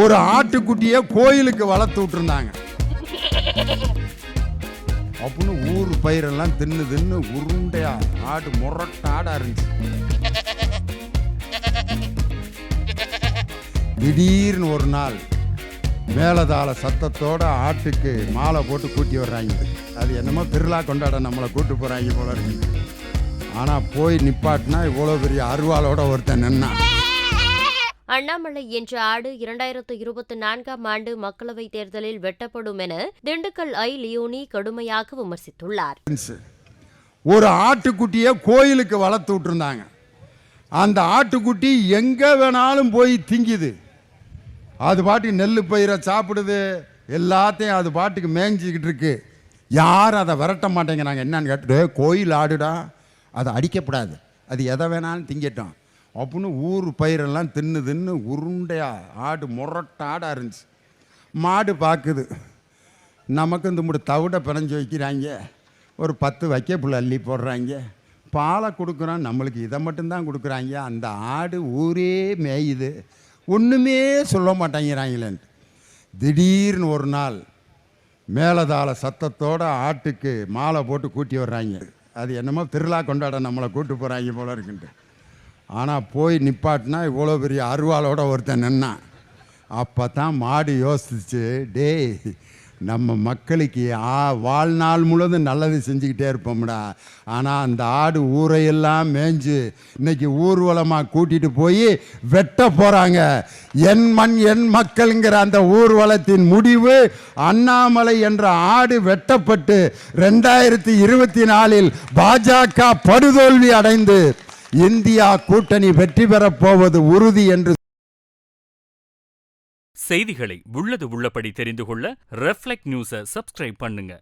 ஒரு ஆட்டுக்குட்டியை கோயிலுக்கு வளர்த்து விட்டுருந்தாங்க. அப்படின்னு ஊர் பயிரெல்லாம் தின்னு உருண்டையா ஆடு முரட்ட ஆடா இருந்துச்சு. திடீர்னு ஒரு நாள் மேலதாள சத்தத்தோட ஆட்டுக்கு மாலை போட்டு கூட்டி வர்றாங்க. அது என்னமோ திருவிழா கொண்டாட நம்மளை கூட்டு போறாங்க போல இருக்கு. ஆனா போய் நிப்பாட்டினா இவ்வளவு பெரிய அருவாளோட ஒருத்தன் நின்னா. அண்ணாமலை என்ற ஆடு 2024ஆம் ஆண்டு மக்களவைத் தேர்தலில் வெட்டப்படும் என திண்டுக்கல் லியோனி கடுமையாக விமர்சித்துள்ளார். ஒரு ஆட்டுக்குட்டியை கோயிலுக்கு வளர்த்து விட்டுருந்தாங்க. அந்த ஆட்டுக்குட்டி எங்க வேணாலும் போய் திங்குது. அது பாட்டுக்கு நெல் பயிரை சாப்பிடுது, எல்லாத்தையும் அது பாட்டுக்கு மேய்ஞ்சிக்கிட்டு இருக்கு. யாரும் அதை விரட்ட மாட்டேங்கிறாங்க. என்னன்னு கேட்டுட்டு, கோயில் ஆடுடா, அதை அடிக்கப்படாது, அது எதை வேணாலும் திங்கட்டும் அப்படின்னு ஊர் பயிரெல்லாம் தின்னு உருண்டையா ஆடு முரட்ட ஆடாக இருந்துச்சு. மாடு பார்க்குது, நமக்கு இந்த முடி தவிட பிணைஞ்சு வைக்கிறாங்க, ஒரு 10 வைக்கப்புள்ள அள்ளி போடுறாங்க, பாலை கொடுக்குறோம், நம்மளுக்கு இதை மட்டும்தான் கொடுக்குறாங்க. அந்த ஆடு ஊரே மேயுது, ஒன்றுமே சொல்ல மாட்டேங்கிறாங்களேன்ட்டு. திடீர்னு ஒரு நாள் மேலதாள சத்தத்தோட ஆட்டுக்கு மாலை போட்டு கூட்டி வர்றாங்க. அது என்னமோ திருவிழா கொண்டாட நம்மளை கூட்டு போகிறாங்க போல இருக்குன்ட்டு. ஆனால் போய் நிப்பாட்டினா இவ்வளோ பெரிய அருவாளோட ஒருத்தன் நின்னான். அப்போ தான் மாடு யோசிச்சு, டேய் நம்ம மக்களுக்கு வாழ்நாள் முழுவதும் நல்லது செஞ்சுக்கிட்டே இருப்போம்டா. ஆனால் அந்த ஆடு ஊரையெல்லாம் மேய்ஞ்சு இன்னைக்கு ஊர்வலமாக கூட்டிகிட்டு போய் வெட்ட போகிறாங்க. என் மண் என் மக்கள்ங்கிற அந்த ஊர்வலத்தின் முடிவு அண்ணாமலை என்ற ஆடு வெட்டப்பட்டு 2024இல் பாஜக படுதோல்வி அடைந்து இந்தியா கூட்டணி வெற்றி பெறப் போவது உறுதி என்று. செய்திகளை உள்ளது உள்ளபடி தெரிந்து கொள்ள ரெஃப்ளெக்ட் நியூஸை சப்ஸ்கிரைப் பண்ணுங்க.